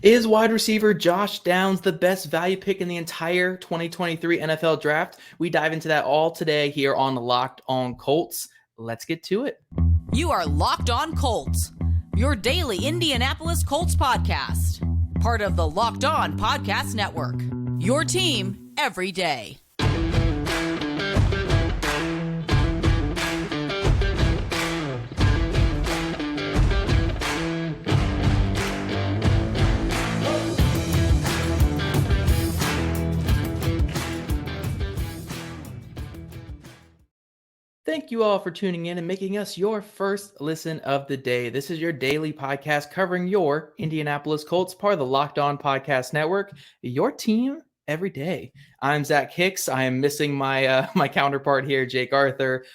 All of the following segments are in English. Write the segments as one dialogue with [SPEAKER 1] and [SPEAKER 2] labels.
[SPEAKER 1] Is wide receiver Josh Downs the best value pick in the entire 2023 NFL draft? We dive into that all today here on Locked On Colts. Let's get to it.
[SPEAKER 2] You are Locked On Colts, your daily Indianapolis Colts podcast. Part of the Locked On Podcast Network, your team every day.
[SPEAKER 1] Thank you all for tuning in and making us your first listen of the day. This is your daily podcast covering your Indianapolis Colts, part of the Locked On Podcast Network, your team every day. I'm Zach Hicks. I am missing my my counterpart here, Jake Arthur.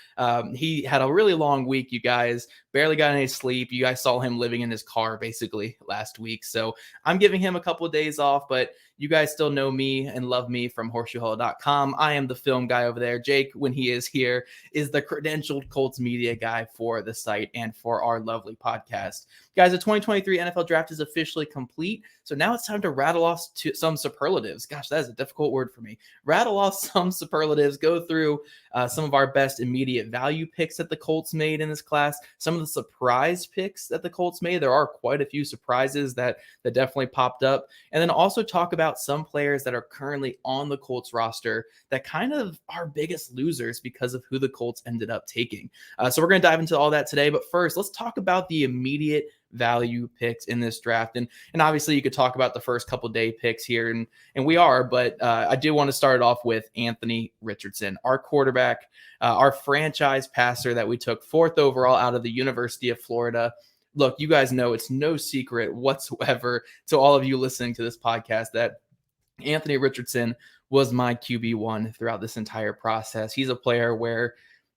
[SPEAKER 1] He had a really long week, you guys. Barely got any sleep. You guys saw him living in his car basically last week. So I'm giving him a couple of days off, but you guys still know me and love me from horseshoehollow.com. I am the film guy over there. Jake, when he is here, is the credentialed Colts media guy for the site and for our lovely podcast. Guys, the 2023 NFL draft is officially complete. So now it's time to rattle off some superlatives. Gosh, that is a difficult word for me. Rattle off some superlatives, go through some of our best immediate value picks that the Colts made in this class, some of the surprise picks that the Colts made. There are quite a few surprises that definitely popped up. And then also talk about some players that are currently on the Colts roster that kind of are biggest losers because of who the Colts ended up taking. So we're going to dive into all that today. But first, let's talk about the immediate value picks in this draft. And obviously you could talk about the first couple day picks here, and we are, but I do want to start off with Anthony Richardson, our quarterback, our franchise passer that we took 4th overall out of the University of Florida. Look, you guys know it's no secret whatsoever to all of you listening to this podcast that Anthony Richardson was my QB1 throughout this entire process. He's a player where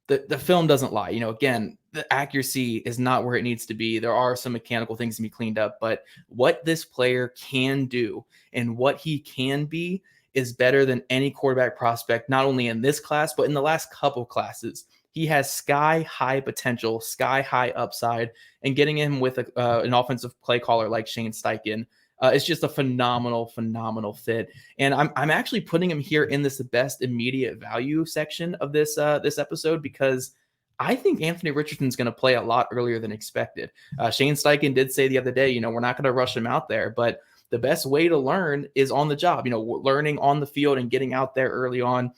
[SPEAKER 1] the film doesn't lie. You know, again, the accuracy is not where it needs to be. There are some mechanical things to be cleaned up, but what this player can do and what he can be is better than any quarterback prospect, not only in this class, but in the last couple classes. He has sky high potential, sky high upside, and getting him with an offensive play caller like Shane Steichen, it's just a phenomenal fit. And I'm actually putting him here in this best immediate value section of this episode because I think Anthony Richardson's going to play a lot earlier than expected. Shane Steichen did say the other day, we're not going to rush him out there, but the best way to learn is on the job, learning on the field and getting out there early on.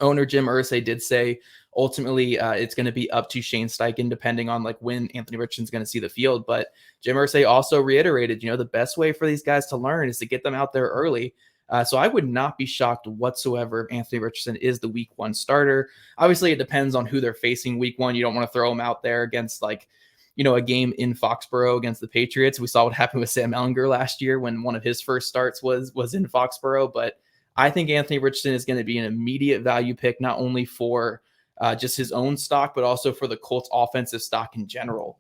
[SPEAKER 1] Owner Jim Irsay did say ultimately it's going to be up to Shane Steichen depending on like when Anthony Richardson's going to see the field. But Jim Irsay also reiterated, the best way for these guys to learn is to get them out there early. So I would not be shocked whatsoever if Anthony Richardson is the week 1 starter. Obviously, it depends on who they're facing week 1. You don't want to throw them out there against a game in Foxborough against the Patriots. We saw what happened with Sam Ehlinger last year when one of his first starts was in Foxborough. But I think Anthony Richardson is going to be an immediate value pick, not only for just his own stock, but also for the Colts offensive stock in general.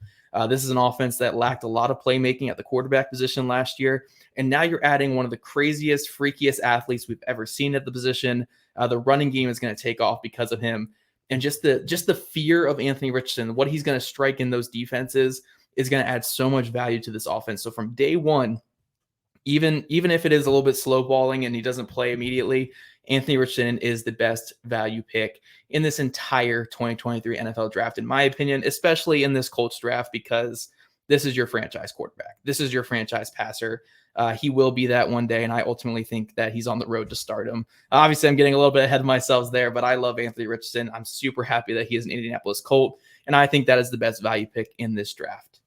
[SPEAKER 1] This is an offense that lacked a lot of playmaking at the quarterback position last year. And now you're adding one of the craziest, freakiest athletes we've ever seen at the position. The running game is going to take off because of him. And just the fear of Anthony Richardson, what he's going to strike in those defenses is going to add so much value to this offense. So from day one, even if it is a little bit slow balling and he doesn't play immediately, Anthony Richardson is the best value pick in this entire 2023 NFL draft, in my opinion, especially in this Colts draft, because this is your franchise quarterback. This is your franchise passer. He will be that one day, and I ultimately think that he's on the road to stardom. Obviously, I'm getting a little bit ahead of myself there, but I love Anthony Richardson. I'm super happy that he is an Indianapolis Colt, and I think that is the best value pick in this draft.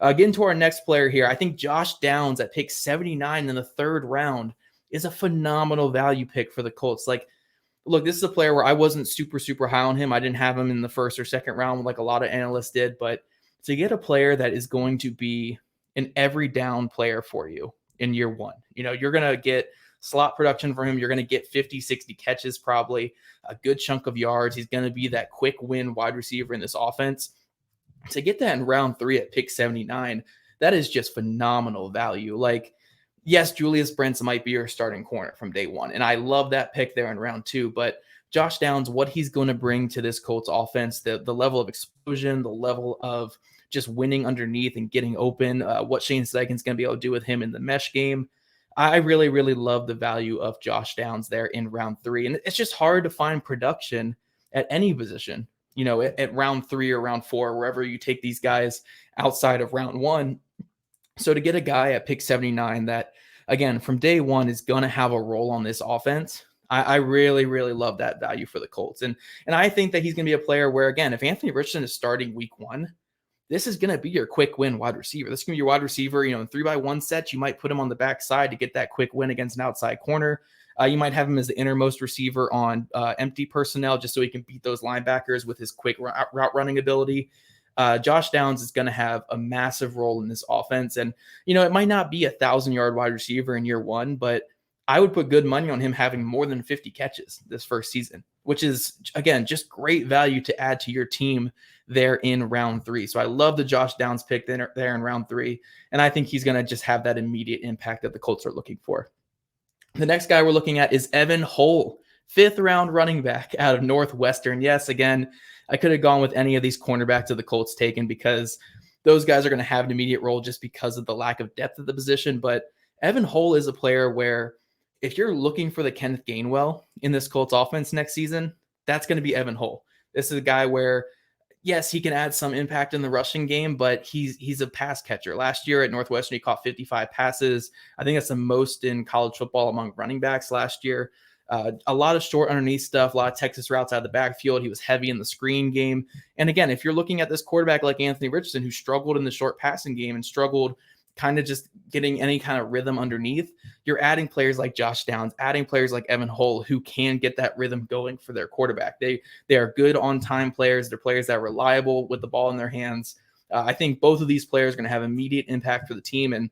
[SPEAKER 1] Getting to our next player here, I think Josh Downs at pick 79 in the 3rd round is a phenomenal value pick for the Colts. Like, look, this is a player where I wasn't super high on him. I didn't have him in the 1st or 2nd round like a lot of analysts did, but to get a player that is going to be an every down player for you in year 1, you're going to get slot production from him. You're going to get 50, 60 catches, probably a good chunk of yards. He's going to be that quick win wide receiver in this offense. To get that in round 3 at pick 79, that is just phenomenal value. Like, yes, Julius Brents might be your starting corner from day 1, and I love that pick there in round 2, but Josh Downs, what he's going to bring to this Colts offense, the level of explosion, the level of just winning underneath and getting open, what Shane Steichen's going to be able to do with him in the mesh game. I really, really love the value of Josh Downs there in round 3. And it's just hard to find production at any position, at round 3 or round 4, wherever you take these guys outside of round 1. So to get a guy at pick 79 that, again, from day one is going to have a role on this offense, I really, really love that value for the Colts. And I think that he's going to be a player where, again, if Anthony Richardson is starting week 1, this is going to be your quick win wide receiver. This is going to be your wide receiver, in 3x1 sets. You might put him on the backside to get that quick win against an outside corner. You might have him as the innermost receiver on empty personnel just so he can beat those linebackers with his quick route running ability. Josh Downs is going to have a massive role in this offense. And, it might not be 1,000-yard wide receiver in year 1, but I would put good money on him having more than 50 catches this first season, which is, again, just great value to add to your team there in round 3. So I love the Josh Downs pick there in round 3. And I think he's going to just have that immediate impact that the Colts are looking for. The next guy we're looking at is Evan Hull, 5th round running back out of Northwestern. Yes, again, I could have gone with any of these cornerbacks that the Colts taken because those guys are going to have an immediate role just because of the lack of depth at the position. But Evan Hull is a player where if you're looking for the Kenneth Gainwell in this Colts offense next season, that's going to be Evan Hull. This is a guy where, yes, he can add some impact in the rushing game, but he's a pass catcher. Last year at Northwestern, he caught 55 passes. I think that's the most in college football among running backs last year. A lot of short underneath stuff, a lot of Texas routes out of the backfield. He was heavy in the screen game. And again, if you're looking at this quarterback like Anthony Richardson, who struggled in the short passing game and struggled kind of just getting any kind of rhythm underneath, you're adding players like Josh Downs, adding players like Evan Hull who can get that rhythm going for their quarterback. They are good on-time players. They're players that are reliable with the ball in their hands. I think both of these players are going to have immediate impact for the team. And,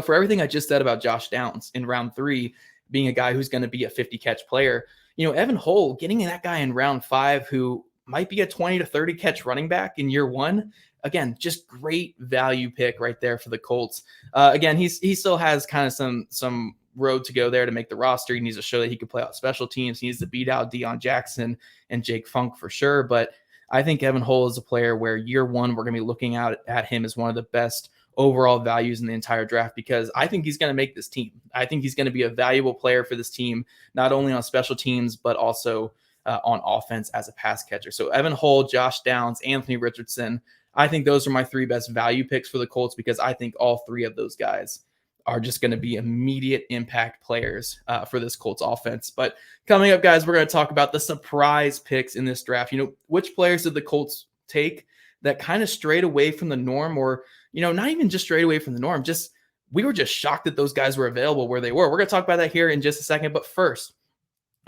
[SPEAKER 1] for everything I just said about Josh Downs in round 3, being a guy who's going to be a 50-catch player, Evan Hull, getting that guy in round 5 who might be a 20 to 30 catch running back in year 1, again, just great value pick right there for the Colts. Again, he still has kind of some road to go there to make the roster. He needs to show that he can play out special teams. He needs to beat out Deion Jackson and Jake Funk for sure. But I think Evan Hull is a player where year 1, we're going to be looking at him as one of the best overall values in the entire draft because I think he's going to make this team. I think he's going to be a valuable player for this team, not only on special teams, but also on offense as a pass catcher. So Evan Hull, Josh Downs, Anthony Richardson, I think those are my 3 best value picks for the Colts because I think all 3 of those guys are just going to be immediate impact players for this Colts offense. But coming up, guys, we're going to talk about the surprise picks in this draft. Which players did the Colts take that kind of strayed away from the norm or, not even just strayed away from the norm, just we were just shocked that those guys were available where they were. We're going to talk about that here in just a second. But first,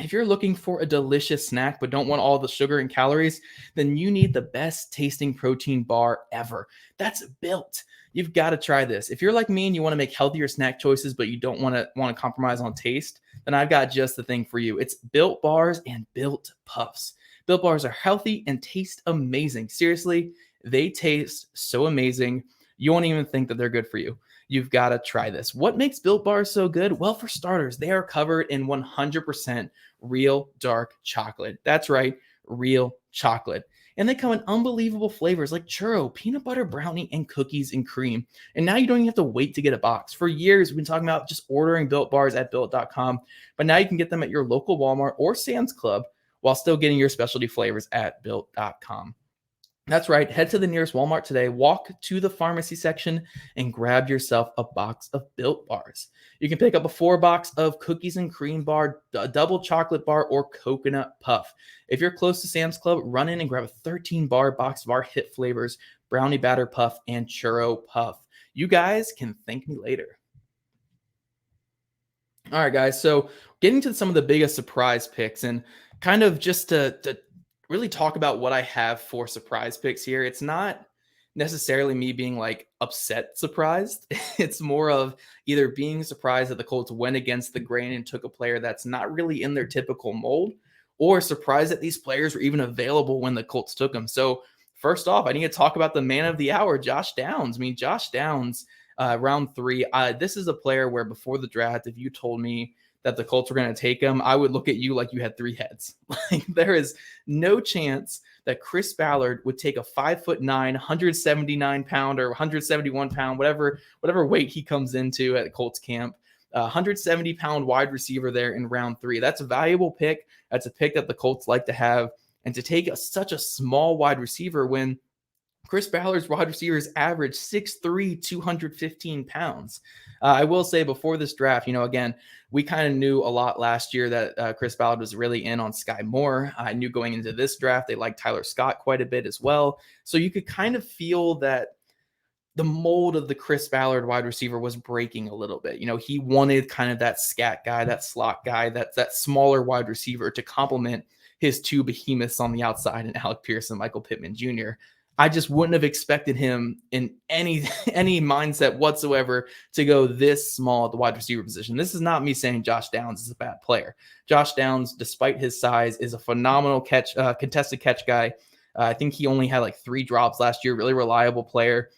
[SPEAKER 1] if you're looking for a delicious snack but don't want all the sugar and calories, then you need the best tasting protein bar ever. That's Built. You've got to try this. If you're like me and you want to make healthier snack choices but you don't want to compromise on taste, then I've got just the thing for you. It's Built Bars and Built Puffs. Built Bars are healthy and taste amazing. Seriously, they taste so amazing. You won't even think that they're good for you. You've got to try this. What makes Built Bars so good? Well, for starters, they are covered in 100% real dark chocolate. That's right, real chocolate. And they come in unbelievable flavors like churro, peanut butter brownie, and cookies and cream. And now you don't even have to wait to get a box. For years, we've been talking about just ordering Built Bars at Built.com, but now you can get them at your local Walmart or Sam's Club while still getting your specialty flavors at Built.com. That's right. Head to the nearest Walmart today, walk to the pharmacy section, and grab yourself a box of Built Bars. You can pick up a 4-box of cookies and cream bar, a double chocolate bar, or coconut puff. If you're close to Sam's Club, run in and grab a 13-bar box of our hit flavors, brownie batter puff and churro puff. You guys can thank me later. All right, guys. So getting to some of the biggest surprise picks and kind of just to really talk about what I have for surprise picks here. It's not necessarily me being like upset surprised. It's more of either being surprised that the Colts went against the grain and took a player that's not really in their typical mold, or surprised that these players were even available when the Colts took them. So first off, I need to talk about the man of the hour, Josh Downs. I mean, Josh Downs, round 3, this is a player where before the draft, if you told me that the Colts were going to take him, I would look at you like you had 3 heads. Like, there is no chance that Chris Ballard would take a 5'9", 179-pound or 171-pound, whatever weight he comes into at Colts camp, 170-pound wide receiver there in round 3. That's a valuable pick. That's a pick that the Colts like to have. And to take such a small wide receiver when Chris Ballard's wide receivers average 6'3", 215 pounds. I will say before this draft, again, we kind of knew a lot last year that Chris Ballard was really in on Sky Moore. I knew going into this draft, they liked Tyler Scott quite a bit as well. So you could kind of feel that the mold of the Chris Ballard wide receiver was breaking a little bit. He wanted kind of that scat guy, that slot guy, that smaller wide receiver to complement his 2 behemoths on the outside and Alec Pierce and Michael Pittman Jr. I just wouldn't have expected him in any mindset whatsoever to go this small at the wide receiver position. This is not me saying Josh Downs is a bad player. Josh Downs, despite his size, is a phenomenal contested catch guy. I think he only had like 3 drops last year. Really reliable player.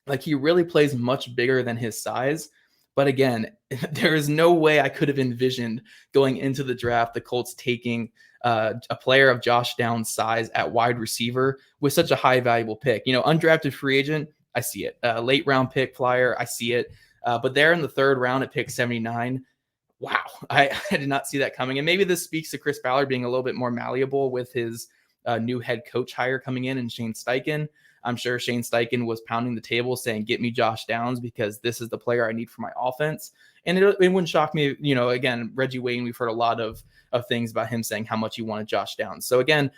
[SPEAKER 1] Like, he really plays much bigger than his size. But again, there is no way I could have envisioned going into the draft the Colts taking a player of Josh Downs' size at wide receiver with such a high valuable pick. Undrafted free agent, I see it. Late round pick flyer, I see it. But there in the 3rd round at pick 79, wow, I did not see that coming. And maybe this speaks to Chris Ballard being a little bit more malleable with his new head coach hire coming in and Shane Steichen. I'm sure Shane Steichen was pounding the table saying, get me Josh Downs because this is the player I need for my offense. And it wouldn't shock me, again, Reggie Wayne, we've heard a lot of things about him saying how much he wanted Josh Downs. So again,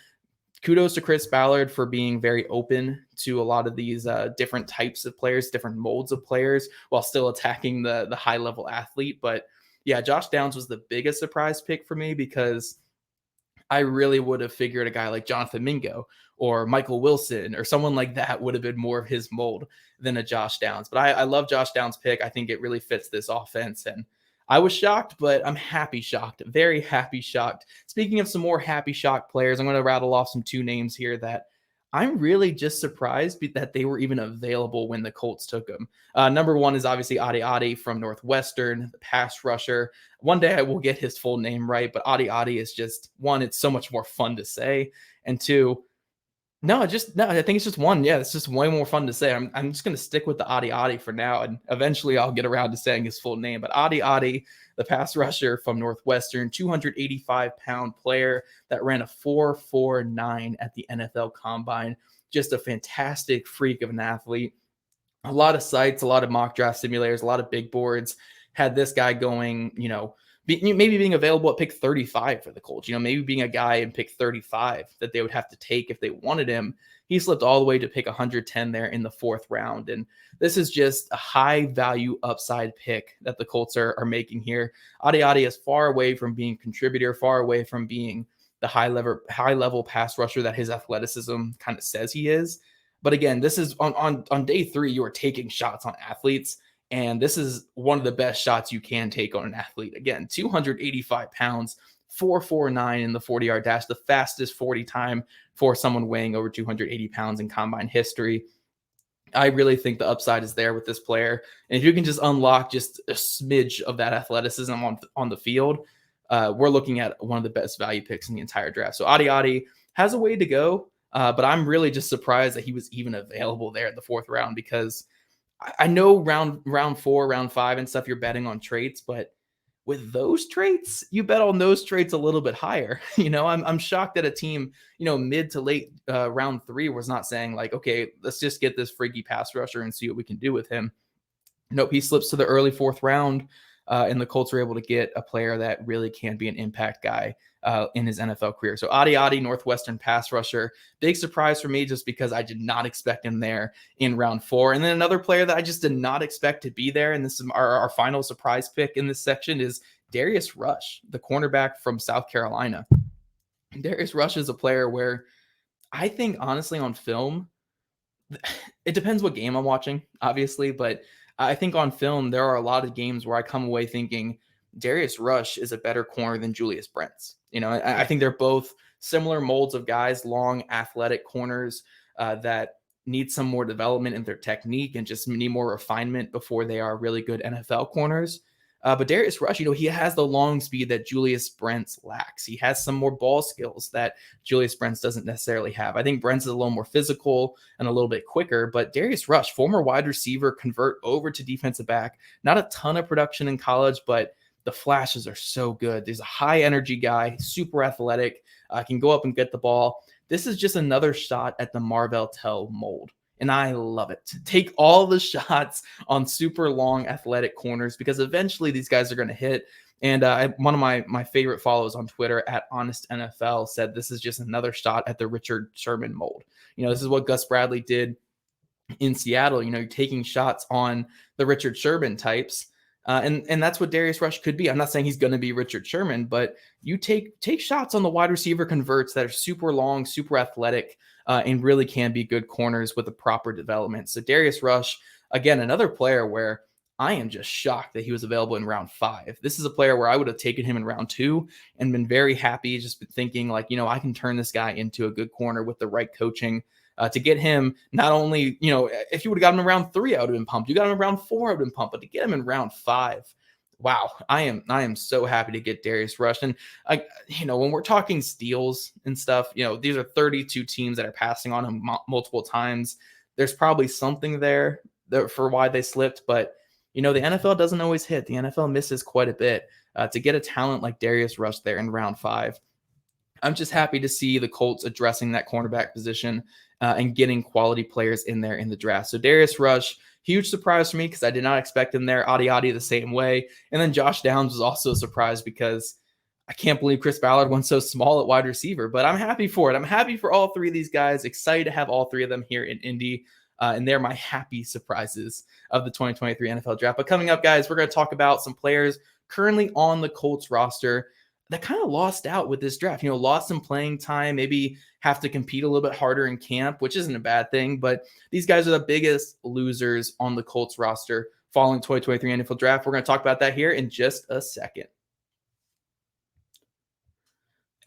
[SPEAKER 1] kudos to Chris Ballard for being very open to a lot of these different types of players, different molds of players, while still attacking the high-level athlete. But yeah, Josh Downs was the biggest surprise pick for me because I really would have figured a guy like Jonathan Mingo or Michael Wilson or someone like that would have been more of his mold than a Josh Downs. But I love Josh Downs' pick. I think it really fits this offense. And I was shocked, but I'm happy shocked, very happy shocked. Speaking of some more happy shocked players, I'm going to rattle off some 2 names here that I'm really just surprised that they were even available when the Colts took them. Number 1 is obviously Adi from Northwestern, the pass rusher. One day I will get his full name right, but Adi is just, 1, it's so much more fun to say. And 2, I think it's just 1. Yeah, it's just way more fun to say. I'm just going to stick with the Adi for now, and eventually I'll get around to saying his full name. But Adi, the pass rusher from Northwestern, 285-pound player that ran a 4.49 at the NFL Combine. Just a fantastic freak of an athlete. A lot of sites, a lot of mock draft simulators, a lot of big boards had this guy going, maybe being available at pick 35 for the Colts, maybe being a guy in pick 35 that they would have to take if they wanted him. He slipped all the way to pick 110 there in the 4th round. And this is just a high value upside pick that the Colts are making here. Adi is far away from being contributor, far away from being the high level pass rusher that his athleticism kind of says he is. But again, this is on day 3, you are taking shots on athletes. And this is one of the best shots you can take on an athlete. Again, 285 pounds, 4.49 in the 40-yard dash, the fastest 40 time for someone weighing over 280 pounds in combine history. I really think the upside is there with this player. And if you can just unlock just a smidge of that athleticism on the field, we're looking at one of the best value picks in the entire draft. So Adi has a way to go, but I'm really just surprised that he was even available there in the 4th round because I know round 4, round 5 and stuff, you're betting on traits, but with those traits, you bet on those traits a little bit higher. I'm shocked that a team, mid to late round 3 was not saying like, okay, let's just get this freaky pass rusher and see what we can do with him. Nope, he slips to the early 4th round, and the Colts are able to get a player that really can be an impact guy in his NFL career. So Adi, Northwestern pass rusher, big surprise for me just because I did not expect him there in round 4. And then another player that I just did not expect to be there, and this is our final surprise pick in this section, is Darius Rush, the cornerback from South Carolina. Darius Rush is a player where I think honestly on film, it depends what game I'm watching, obviously, but I think on film, there are a lot of games where I come away thinking Darius Rush is a better corner than Julius Brents. I think they're both similar molds of guys, long athletic corners that need some more development in their technique and just need more refinement before they are really good NFL corners. But Darius Rush, he has the long speed that Julius Brents lacks. He has some more ball skills that Julius Brents doesn't necessarily have. I think Brents is a little more physical and a little bit quicker, but Darius Rush, former wide receiver, convert over to defensive back. Not a ton of production in college, but the flashes are so good. There's a high energy guy, super athletic, can go up and get the ball. This is just another shot at the Marvell Tell mold. And I love it. Take all the shots on super long athletic corners because eventually these guys are going to hit. And one of my favorite follows on Twitter at Honest NFL said this is just another shot at the Richard Sherman mold. This is what Gus Bradley did in Seattle. You're taking shots on the Richard Sherman types. And that's what Darius Rush could be. I'm not saying he's going to be Richard Sherman, but you take shots on the wide receiver converts that are super long, super athletic, and really can be good corners with the proper development. So Darius Rush, again, another player where I am just shocked that he was available in round 5. This is a player where I would have taken him in round 2 and been very happy, just thinking like, I can turn this guy into a good corner with the right coaching. To get him, not only, if you would have got him in round 3, I would have been pumped. You got him in round 4, I would have been pumped. But to get him in round 5, wow, I am so happy to get Darius Rush. And when we're talking steals and stuff, these are 32 teams that are passing on him multiple times. There's probably something there for why they slipped, but the NFL doesn't always hit. The NFL misses quite a bit. To get a talent like Darius Rush there in round 5, I'm just happy to see the Colts addressing that cornerback position and getting quality players in there in the draft. So Darius Rush, huge surprise for me because I did not expect him there. Adi the same way. And then Josh Downs was also a surprise because I can't believe Chris Ballard went so small at wide receiver, but I'm happy for it. I'm happy for all 3 of these guys. Excited to have all 3 of them here in Indy. And they're my happy surprises of the 2023 NFL draft. But coming up, guys, we're going to talk about some players currently on the Colts roster that kind of lost out with this draft, lost some playing time, maybe have to compete a little bit harder in camp, which isn't a bad thing. But these guys are the biggest losers on the Colts roster following 2023 NFL draft. We're going to talk about that here in just a second.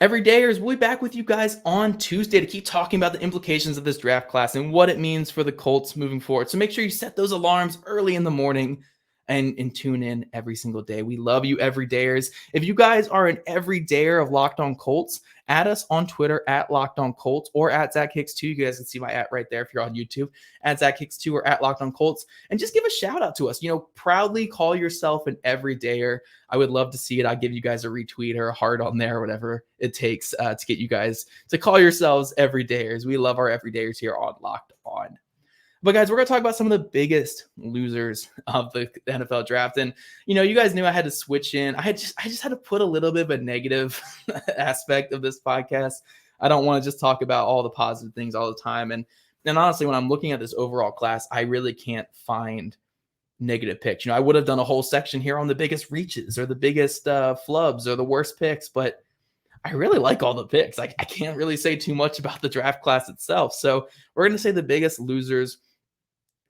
[SPEAKER 1] Everydayers, we'll be back with you guys on Tuesday to keep talking about the implications of this draft class and what it means for the Colts moving forward. So make sure you set those alarms early in the morning and tune in every single day. We love you, everydayers. If you guys are an everydayer of Locked On Colts, add us on Twitter at Locked On Colts or at Zach Hicks 2. You guys can see my at right there if you're on YouTube, at Zach Hicks 2 or at Locked On Colts. And just give a shout out to us. Proudly call yourself an everydayer. I would love to see it. I'll give you guys a retweet or a heart on there, whatever it takes to get you guys to call yourselves everydayers. We love our everydayers here on Locked On. But guys, we're going to talk about some of the biggest losers of the NFL draft. And, you guys knew I had to switch in. I just had to put a little bit of a negative aspect of this podcast. I don't want to just talk about all the positive things all the time. And honestly, when I'm looking at this overall class, I really can't find negative picks. I would have done a whole section here on the biggest reaches or the biggest flubs or the worst picks, but I really like all the picks. I can't really say too much about the draft class itself. So we're going to say the biggest losers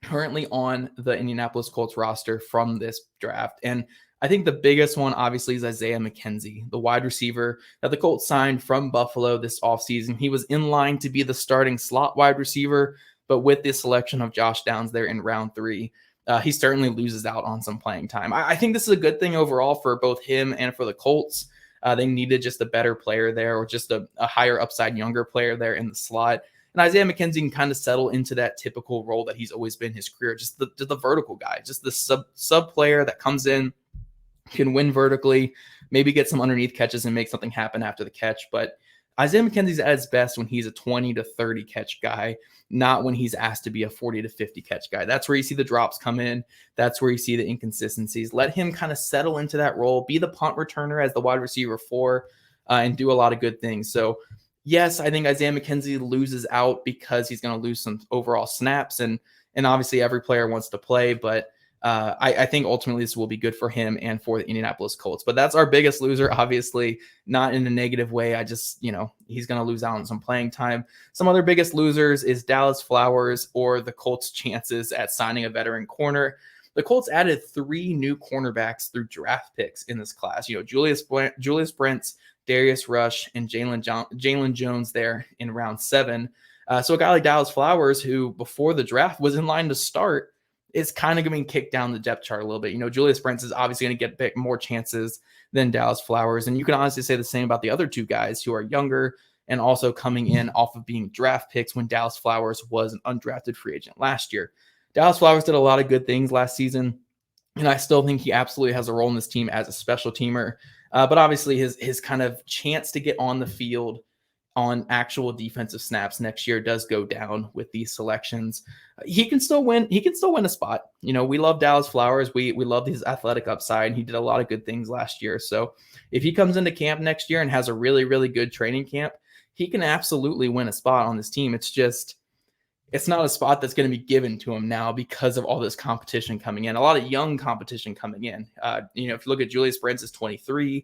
[SPEAKER 1] currently on the Indianapolis Colts roster from this draft. And I think the biggest one, obviously, is Isaiah McKenzie, the wide receiver that the Colts signed from Buffalo this offseason. He was in line to be the starting slot wide receiver, but with the selection of Josh Downs there in round 3, he certainly loses out on some playing time. I think this is a good thing overall for both him and for the Colts. They needed just a better player there or just a higher upside younger player there in the slot. And Isaiah McKenzie can kind of settle into that typical role that he's always been in his career, just the vertical guy, just the sub player that comes in, can win vertically, maybe get some underneath catches and make something happen after the catch. But Isaiah McKenzie's at his best when he's a 20 to 30 catch guy, not when he's asked to be a 40 to 50 catch guy. That's where you see the drops come in. That's where you see the inconsistencies. Let him kind of settle into that role, be the punt returner as the wide receiver 4, and do a lot of good things. So yes, I think Isaiah McKenzie loses out because he's going to lose some overall snaps, and obviously every player wants to play, but I think ultimately this will be good for him and for the Indianapolis Colts. But that's our biggest loser, obviously, not in a negative way. I just, he's going to lose out on some playing time. Some other biggest losers is Dallas Flowers or the Colts' chances at signing a veteran corner. The Colts added 3 new cornerbacks through draft picks in this class. Julius Brents, Darius Rush, and Jalen Jones there in round 7. So a guy like Dallas Flowers, who before the draft was in line to start, is kind of going to kick down the depth chart a little bit. Julius Brents is obviously going to get a bit more chances than Dallas Flowers. And you can honestly say the same about the other two guys who are younger and also coming in off of being draft picks when Dallas Flowers was an undrafted free agent last year. Dallas Flowers did a lot of good things last season, and I still think he absolutely has a role in this team as a special teamer. But obviously his kind of chance to get on the field on actual defensive snaps next year does go down with these selections. He can still win. He can still win a spot. We love Dallas Flowers. We love his athletic upside. He did a lot of good things last year. So if he comes into camp next year and has a really, really good training camp, he can absolutely win a spot on this team. It's not a spot that's going to be given to him now because of all this competition coming in. A lot of young competition coming in. If you look at Julius Brents is 23,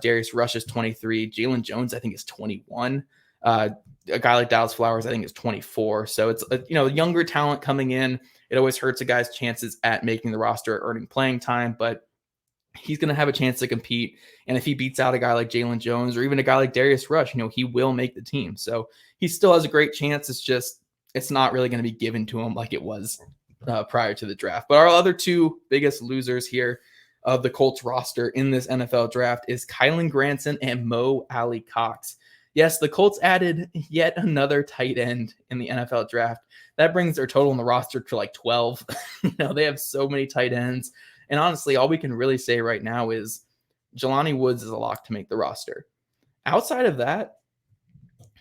[SPEAKER 1] Darius Rush is 23, Jalen Jones I think is 21. A guy like Dallas Flowers I think is 24. So it's younger talent coming in. It always hurts a guy's chances at making the roster, earning playing time, but he's going to have a chance to compete. And if he beats out a guy like Jalen Jones or even a guy like Darius Rush, he will make the team. So he still has a great chance. It's not really going to be given to him like it was prior to the draft. But our other two biggest losers here of the Colts roster in this NFL draft is Kylen Granson and Mo Alley-Cox. Yes, the Colts added yet another tight end in the NFL draft. That brings their total on the roster to like 12. They have so many tight ends. And honestly, all we can really say right now is Jelani Woods is a lock to make the roster. Outside of that,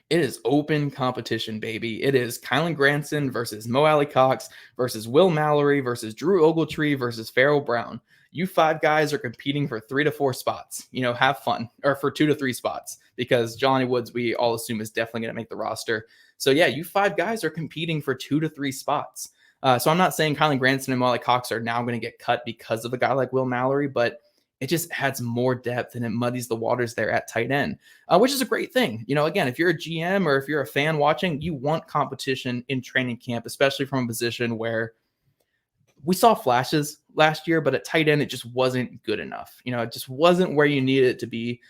[SPEAKER 1] it is open competition, baby. It is Kylen Granson versus Mo Alley-Cox versus Will Mallory versus Drew Ogletree versus Farrell Brown. You five guys are competing for 3 to 4 spots. Have fun. Or for 2 to 3 spots, because Jelani Woods, we all assume, is definitely going to make the roster. So yeah, you five guys are competing for 2 to 3 spots. So I'm not saying Kylen Granson and Mo Alley-Cox are now going to get cut because of a guy like Will Mallory, but it just adds more depth and it muddies the waters there at tight end, which is a great thing. Again, if you're a GM or if you're a fan watching, you want competition in training camp, especially from a position where we saw flashes last year, but at tight end, it just wasn't good enough. It just wasn't where you needed it to be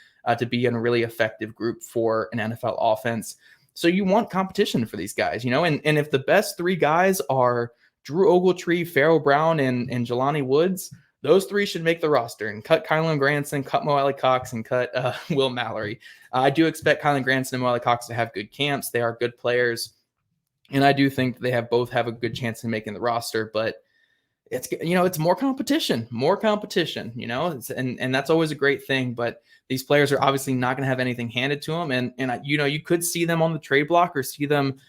[SPEAKER 1] in a really effective group for an NFL offense. So you want competition for these guys, and if the best 3 guys are Drew Ogletree, Farrell Brown, and Jelani Woods, those 3 should make the roster, and cut Kylen Granson, cut Mo Alley-Cox, and cut Will Mallory. I do expect Kylen Granson and Mo Alley-Cox to have good camps. They are good players, and I do think they both have a good chance of making the roster. But it's more competition, and that's always a great thing. But these players are obviously not going to have anything handed to them, and you could see them on the trade block or see them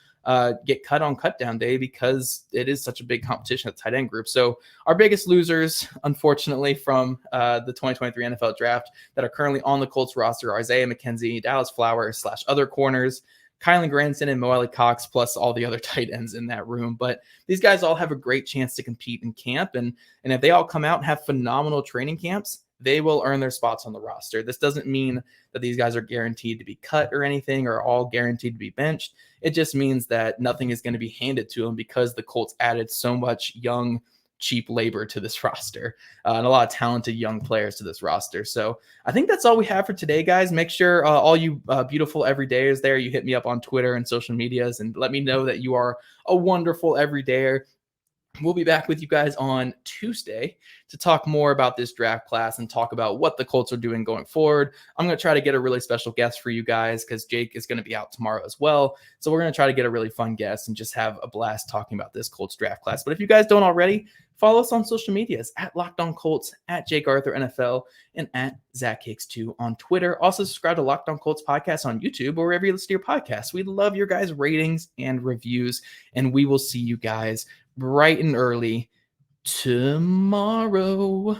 [SPEAKER 1] get cut on cut down day because it is such a big competition at the tight end group. So our biggest losers, unfortunately, from the 2023 NFL draft that are currently on the Colts roster are Isaiah McKenzie, Dallas Flowers / other corners, Kylen Granson, and Mo Alley-Cox, plus all the other tight ends in that room. But these guys all have a great chance to compete in camp. And if they all come out and have phenomenal training camps, they will earn their spots on the roster. This doesn't mean that these guys are guaranteed to be cut or anything, or all guaranteed to be benched. It just means that nothing is going to be handed to them because the Colts added so much young, cheap labor to this roster and a lot of talented young players to this roster. So I think that's all we have for today, guys. Make sure all you beautiful everydayers there, you hit me up on Twitter and social medias and let me know that you are a wonderful everydayer. We'll be back with you guys on Tuesday to talk more about this draft class and talk about what the Colts are doing going forward. I'm going to try to get a really special guest for you guys because Jake is going to be out tomorrow as well. So we're going to try to get a really fun guest and just have a blast talking about this Colts draft class. But if you guys don't already, follow us on social medias at Locked On Colts, at Jake Arthur NFL, and at Zach Hicks 2 on Twitter. Also subscribe to Locked On Colts podcast on YouTube or wherever you listen to your podcasts. We love your guys' ratings and reviews, and we will see you guys bright and early tomorrow.